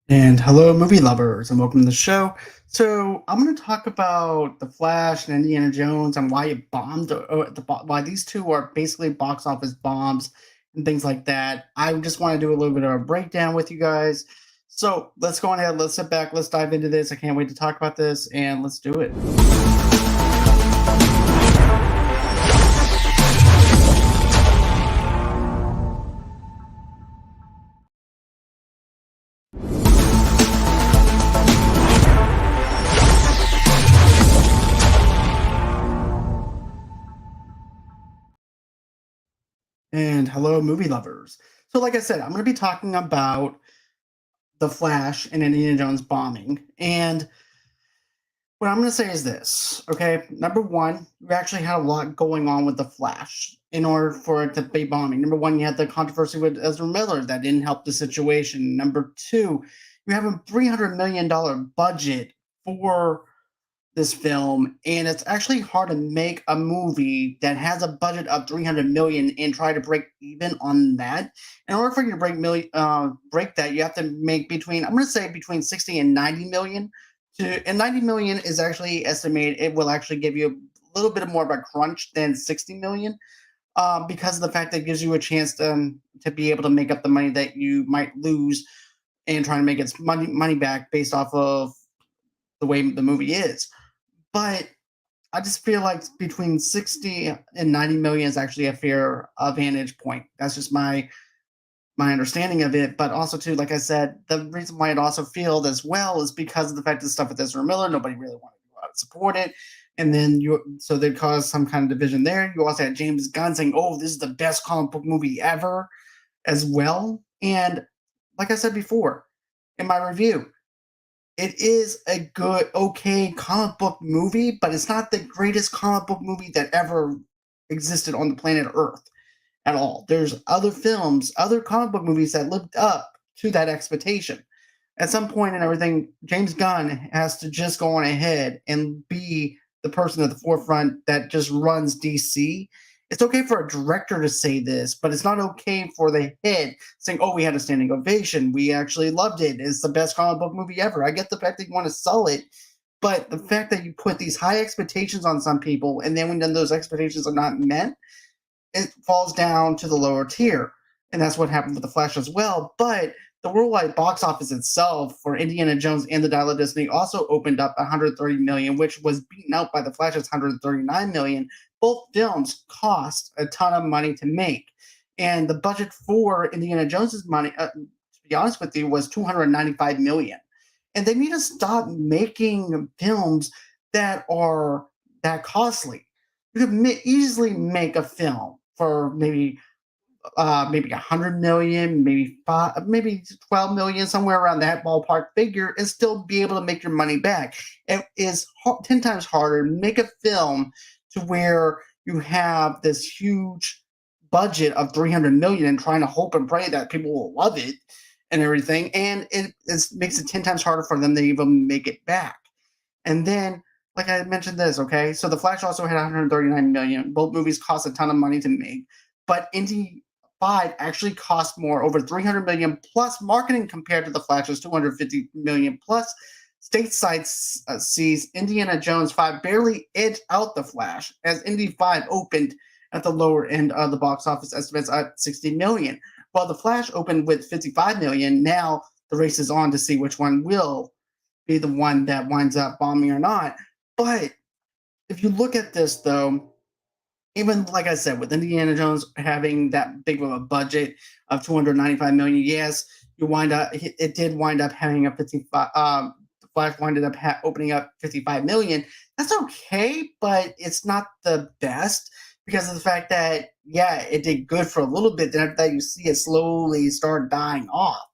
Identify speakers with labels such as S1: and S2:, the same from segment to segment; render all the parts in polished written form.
S1: And hello, movie lovers, and welcome to the show. So, I'm going to talk about The Flash and Indiana Jones and why it bombed, why these two are basically box office bombs and things like that. I just want to do a little bit of a breakdown with you guys. So, let's go on ahead, let's sit back, let's dive into this. I can't wait to talk about this, and let's do it. And hello, movie lovers. So, like I said, I'm going to be talking about The Flash and Indiana Jones bombing. And what I'm going to say is this, okay? Number one, you actually had a lot going on with The Flash in order for it to be bombing. Number one, you had the controversy with Ezra Miller that didn't help the situation. Number two, you have a $300 million budget for this film, and it's actually hard to make a movie that has a budget of 300 million and try to break even on that. In order for you to break that, you have to make between, I'm going to say, between 60 and 90 million. And 90 million is actually estimated, it will actually give you a little bit more of a crunch than 60 million, because of the fact that it gives you a chance to be able to make up the money that you might lose and trying to make its money back based off of the way the movie is. But I just feel like between 60 and 90 million is actually a fair vantage point. That's just my understanding of it. But also too, like I said, the reason why it also failed as well is because of the fact that stuff with Ezra Miller, nobody really wanted to go out and support it. And then so they caused some kind of division there. You also had James Gunn saying, "Oh, this is the best comic book movie ever," as well. And like I said before in my review, it is a good, okay comic book movie, but it's not the greatest comic book movie that ever existed on the planet Earth at all. There's other films, other comic book movies that lived up to that expectation. At some point in everything, James Gunn has to just go on ahead and be the person at the forefront that just runs DC. It's okay for a director to say this, but it's not okay for the head saying, "Oh, we had a standing ovation. We actually loved it. It's the best comic book movie ever." I get the fact that you want to sell it, but the fact that you put these high expectations on some people, and then when those expectations are not met, it falls down to the lower tier. And that's what happened with The Flash as well. But the worldwide box office itself for Indiana Jones and the Dial of Destiny also opened up 130 million, which was beaten out by The Flash's 139 million. Both films cost a ton of money to make. And the budget for Indiana Jones's money, to be honest with you, was 295 million. And they need to stop making films that are that costly. You could easily make a film for maybe 100 million, maybe 12 million, somewhere around that ballpark figure, and still be able to make your money back. It is 10 times harder to make a film to where you have this huge budget of 300 million and trying to hope and pray that people will love it and everything, and makes it 10 times harder for them to even make it back. And then, like I mentioned this, okay, so The Flash also had 139 million. Both movies cost a ton of money to make, but Indy 5 actually cost more, over 300 million plus marketing compared to The Flash's 250 million plus. Stateside sees Indiana Jones 5 barely edge out The Flash, as Indy 5 opened at the lower end of the box office estimates at 60 million. While The Flash opened with 55 million, now the race is on to see which one will be the one that winds up bombing or not. But if you look at this, though, even like I said, with Indiana Jones having that big of a budget of 295 million, yes, it did wind up having a 55. The Flash winded up opening up 55 million. That's okay, but it's not the best because of the fact that yeah, it did good for a little bit. Then after that, you see it slowly start dying off,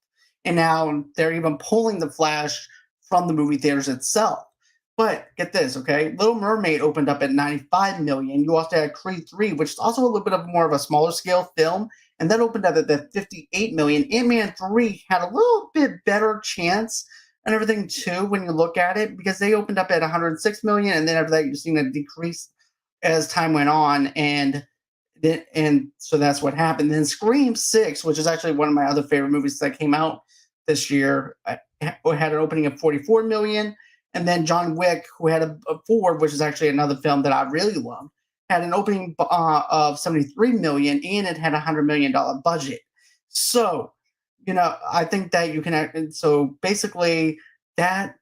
S1: and now they're even pulling the Flash from the movie theaters itself. But get this, okay? Little Mermaid opened up at 95 million. You also had Creed 3, which is also a little bit of more of a smaller scale film, and that opened up at 58 million. Ant-Man 3 had a little bit better chance and everything too when you look at it, because they opened up at 106 million, and then after that you've seen a decrease as time went on, and so that's what happened. Then Scream 6, which is actually one of my other favorite movies that came out this year, had an opening of 44 million, and then John Wick, who had a Ford, which is actually another film that I really love, had an opening of 73 million, and it had $100 million budget. So, I think that you can. So basically, that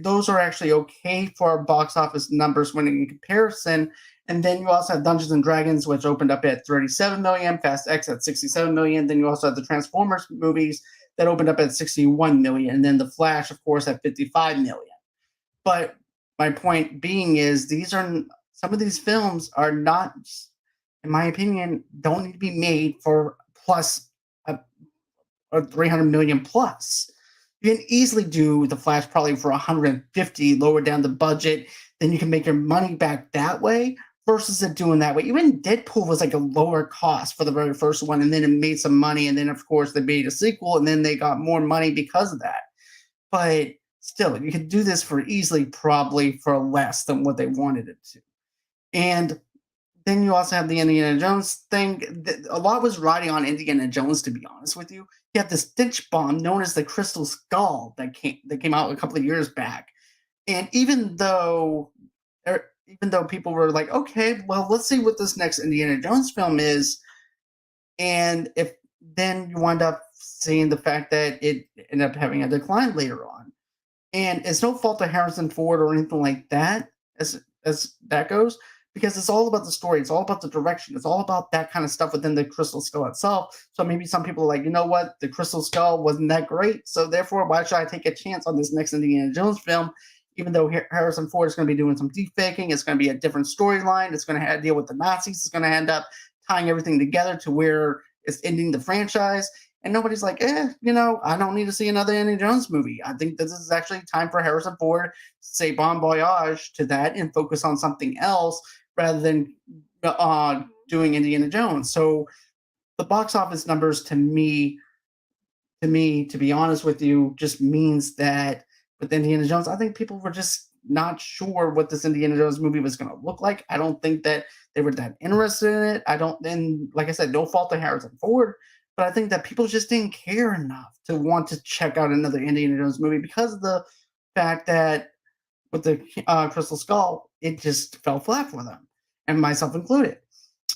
S1: those are actually okay for box office numbers when in comparison. And then you also have Dungeons and Dragons, which opened up at 37 million, Fast X at 67 million. Then you also have the Transformers movies that opened up at 61 million, and then the Flash, of course, at 55 million. But my point being is some of these films are not, in my opinion, don't need to be made for plus or 300 million plus. You can easily do the Flash probably for 150, lower down the budget. Then you can make your money back that way versus it doing that way. Even Deadpool was like a lower cost for the very first one, and then it made some money, and then of course they made a sequel, and then they got more money because of that. But still, you could do this for easily, probably for less than what they wanted it to. And then you also have the Indiana Jones thing. A lot was riding on Indiana Jones, to be honest with you. You have this stench bomb known as the Crystal Skull that came out a couple of years back. And even though people were like, okay, well, let's see what this next Indiana Jones film is, and if then you wind up seeing the fact that it ended up having a decline later on. And it's no fault of Harrison Ford or anything like that as that goes, because it's all about the story, it's all about the direction, it's all about that kind of stuff within the Crystal Skull itself. So maybe some people are like, you know what, the Crystal Skull wasn't that great, so therefore why should I take a chance on this next Indiana Jones film? Even though Harrison Ford is going to be doing some deep faking, it's going to be a different storyline, it's going to deal with the Nazis, it's going to end up tying everything together to where it's ending the franchise. And nobody's like, I don't need to see another Indiana Jones movie. I think this is actually time for Harrison Ford to say bon voyage to that and focus on something else rather than doing Indiana Jones. So the box office numbers to me, to be honest with you, just means that with Indiana Jones, I think people were just not sure what this Indiana Jones movie was going to look like. I don't think that they were that interested in it. And like I said, no fault to Harrison Ford, but I think that people just didn't care enough to want to check out another Indiana Jones movie because of the fact that with the Crystal Skull, it just fell flat for them, and myself included.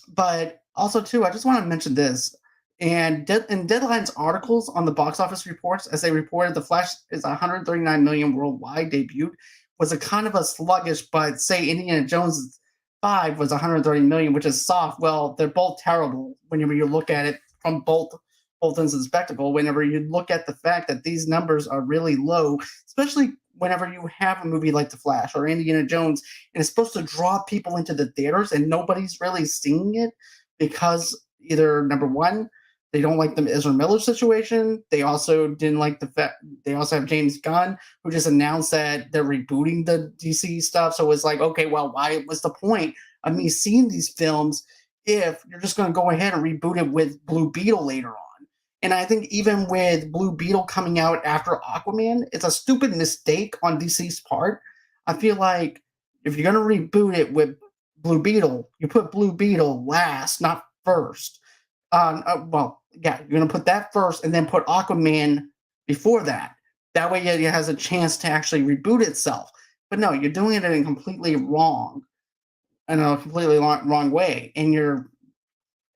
S1: But also, too, I just want to mention this. And in Deadline's articles on the box office reports, as they reported, The Flash is 139 million worldwide debuted, was a kind of a sluggish, but say Indiana Jones 5 was 130 million, which is soft. Well, they're both terrible whenever you look at it from both ends of the spectacle. Whenever you look at the fact that these numbers are really low, especially whenever you have a movie like The Flash or Indiana Jones, and it's supposed to draw people into the theaters, and nobody's really seeing it because either number one, they don't like the Ezra Miller situation. They also didn't like the fact they also have James Gunn, who just announced that they're rebooting the DC stuff. So it's like, okay, well, why was the point of me seeing these films if you're just going to go ahead and reboot it with Blue Beetle later on? And I think even with Blue Beetle coming out after Aquaman, it's a stupid mistake on DC's part. I feel like if you're going to reboot it with Blue Beetle, you put Blue Beetle last, not first. You're going to put that first and then put Aquaman before that. That way it has a chance to actually reboot itself. But no, you're doing it in a completely wrong way. And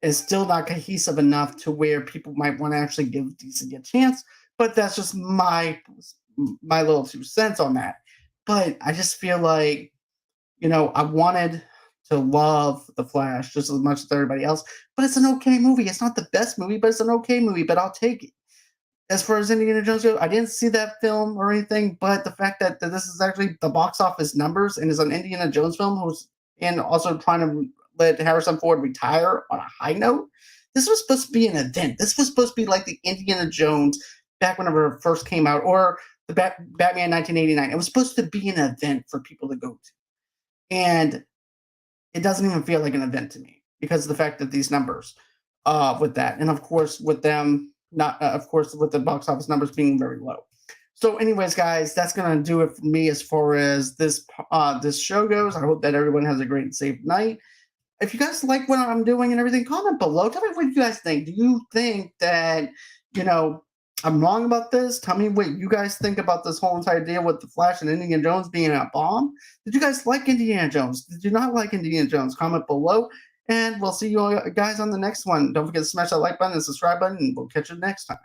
S1: it's still not cohesive enough to where people might want to actually give DC a chance. But that's just my little 2 cents on that. But I just feel like, I wanted to love The Flash just as much as everybody else, but it's an okay movie. It's not the best movie, but it's an okay movie, but I'll take it. As far as Indiana Jones goes, I didn't see that film or anything, but the fact that this is actually the box office numbers and is an Indiana Jones film and also trying to let Harrison Ford retire on a high note, this was supposed to be an event. This was supposed to be like the Indiana Jones back whenever it first came out, or the Batman 1989. It was supposed to be an event for people to go to. And it doesn't even feel like an event to me because of the fact that these numbers with that. And of course, with them, not of course, with the box office numbers being very low. So anyways, guys, that's going to do it for me as far as this show goes. I hope that everyone has a great and safe night. If you guys like what I'm doing and everything, comment below. Tell me what you guys think. Do you think that, I'm wrong about this. Tell me what you guys think about this whole entire deal with the Flash and Indiana Jones being a bomb. Did you guys like Indiana Jones? Did you not like Indiana Jones? Comment below, and we'll see you guys on the next one. Don't forget to smash that like button and subscribe button, and we'll catch you next time.